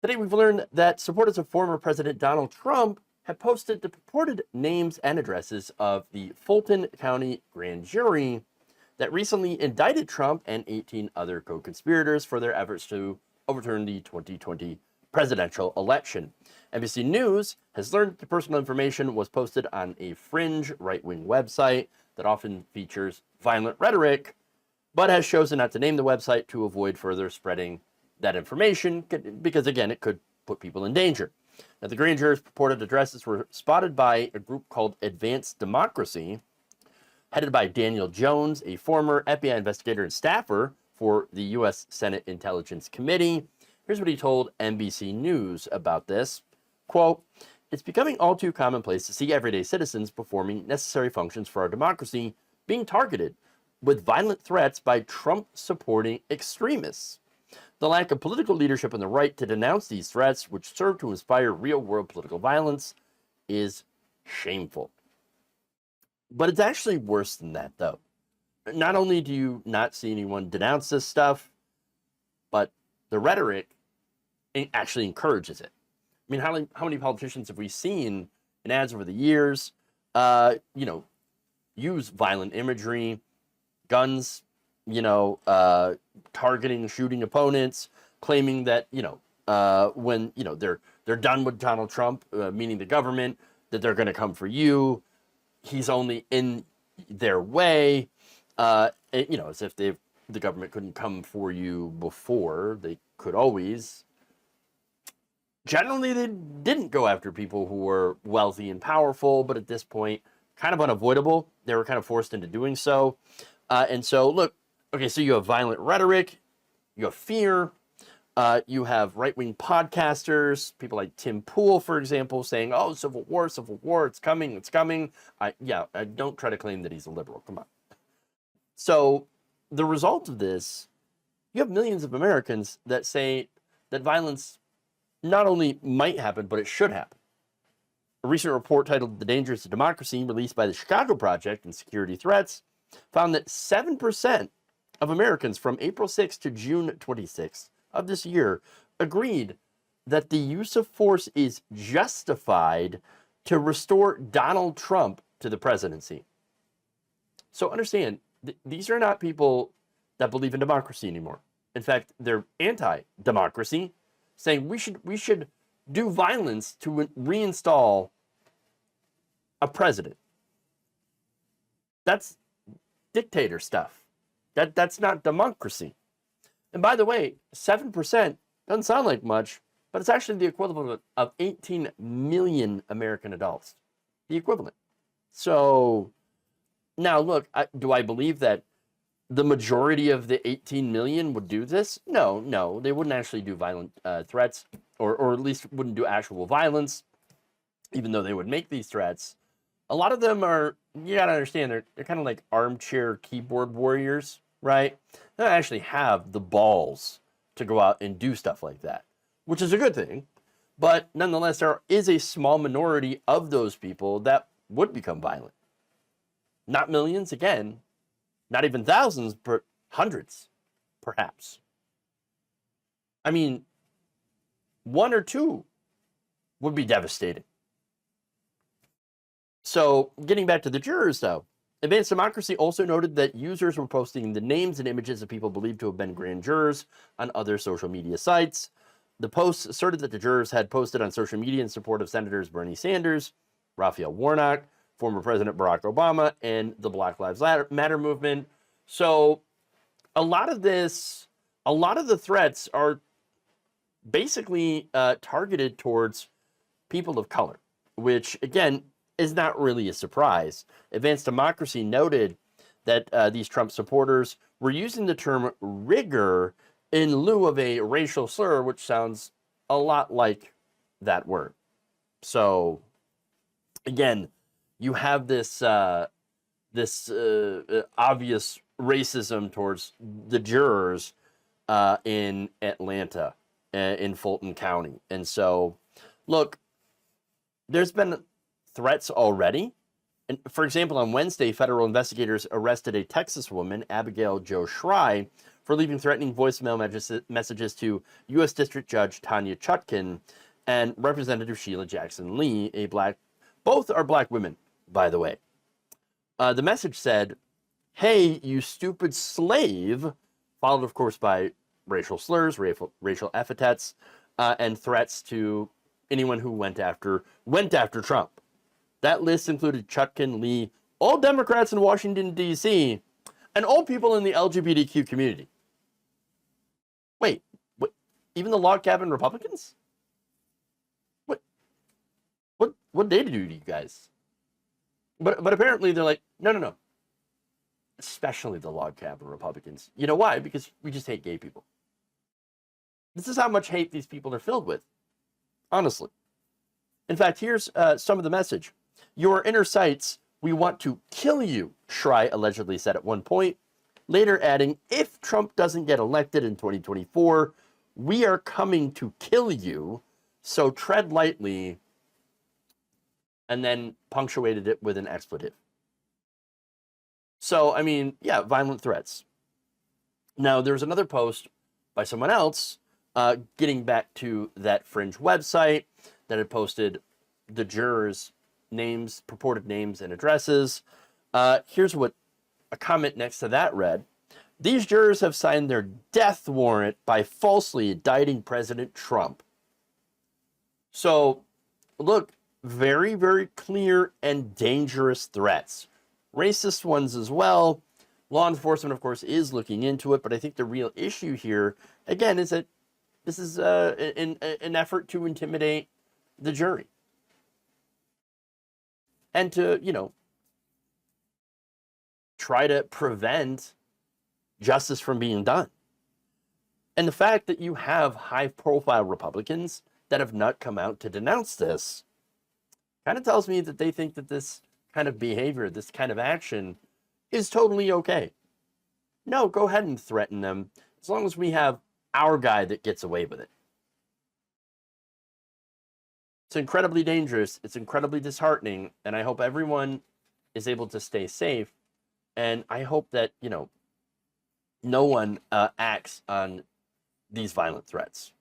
Today, we've learned that supporters of former President Donald Trump have posted the purported names and addresses of the Fulton County grand jury that recently indicted Trump and 18 other co-conspirators for their efforts to overturn the 2020 presidential election. NBC News has learned that the personal information was posted on a fringe right-wing website that often features violent rhetoric, but has chosen not to name the website to avoid further spreading that information because, again, it could put people in danger. Now, the grand juror's purported addresses were spotted by a group called Advanced Democracy, headed by Daniel Jones, a former FBI investigator and staffer for the U.S. Senate Intelligence Committee. Here's what he told NBC News about this. Quote, "It's becoming all too commonplace to see everyday citizens performing necessary functions for our democracy being targeted with violent threats by Trump-supporting extremists. The lack of political leadership on the right to denounce these threats, which serve to inspire real-world political violence, is shameful." But it's actually worse than that, though. Not only do you not see anyone denounce this stuff, but the rhetoric actually encourages it. I mean, how many politicians have we seen in ads over the years, use violent imagery, guns, targeting, shooting opponents, claiming that, when, they're done with Donald Trump, meaning the government, that they're going to come for you. He's only in their way, as if the government couldn't come for you before, they could always. Generally, they didn't go after people who were wealthy and powerful, but at this point, kind of unavoidable. They were kind of forced into doing so. And so, look, okay, so you have violent rhetoric, you have fear, you have right-wing podcasters, people like Tim Pool, for example, saying, oh, civil war, it's coming, it's coming. I don't try to claim that he's a liberal, come on. So the result of this, you have millions of Americans that say that violence not only might happen, but it should happen. A recent report titled The Dangers of Democracy, released by the Chicago Project and Security Threats, found that 7% of Americans from April 6th to June 26th of this year agreed that the use of force is justified to restore Donald Trump to the presidency. So understand, these are not people that believe in democracy anymore. In fact, they're anti-democracy, saying we should do violence to reinstall a president. That's dictator stuff. That's not democracy. And by the way, 7% doesn't sound like much, but it's actually the equivalent of 18 million American adults. The equivalent. So now look, do I believe that the majority of the 18 million would do this? No, they wouldn't actually do violent threats, or at least wouldn't do actual violence, even though they would make these threats. A lot of them are, you gotta understand, they're kind of like armchair keyboard warriors, right? They don't actually have the balls to go out and do stuff like that, which is a good thing. But nonetheless, there is a small minority of those people that would become violent. Not millions, again, not even thousands, but hundreds, perhaps. I mean, one or two would be devastating. So, getting back to the jurors, though, Advanced Democracy also noted that users were posting the names and images of people believed to have been grand jurors on other social media sites. The posts asserted that the jurors had posted on social media in support of Senators Bernie Sanders, Raphael Warnock, former President Barack Obama, and the Black Lives Matter movement. So a lot of the threats are basically targeted towards people of color, which, again, is not really a surprise. Advanced Democracy noted that these Trump supporters were using the term rigor in lieu of a racial slur, which sounds a lot like that word. So, again, you have this obvious racism towards the jurors in Atlanta, in Fulton County. And so, look, there's been threats already. And for example, on Wednesday, federal investigators arrested a Texas woman, Abigail Jo Schrei, for leaving threatening voicemail messages to U.S. District Judge Tanya Chutkan and Representative Sheila Jackson Lee, both are black women, by the way. The message said, "Hey, you stupid slave," followed, of course, by racial slurs, racial epithets, and threats to anyone who went after Trump. That list included Chutkan, Lee, all Democrats in Washington, D.C., and all people in the LGBTQ community. Wait, what? Even the log cabin Republicans? What did they do to you guys? But apparently they're like, no. Especially the log cabin Republicans. You know why? Because we just hate gay people. This is how much hate these people are filled with. Honestly. In fact, here's some of the message. "Your inner sights, we want to kill you," Schrei allegedly said at one point, later adding, "If Trump doesn't get elected in 2024, we are coming to kill you, so tread lightly," and then punctuated it with an expletive. So, I mean, yeah, violent threats. Now, there's another post by someone else, getting back to that Fringe website that had posted the jurors' names, purported names and addresses. Here's what a comment next to that read. "These jurors have signed their death warrant by falsely indicting President Trump." So, look, very, very clear and dangerous threats. Racist ones as well. Law enforcement, of course, is looking into it, but I think the real issue here, again, is that this is an effort to intimidate the jury. And to, try to prevent justice from being done. And the fact that you have high-profile Republicans that have not come out to denounce this kind of tells me that they think that this kind of behavior, this kind of action, is totally okay. No, go ahead and threaten them, as long as we have our guy that gets away with it. It's incredibly dangerous. It's incredibly disheartening. And I hope everyone is able to stay safe. And I hope that, no one acts on these violent threats.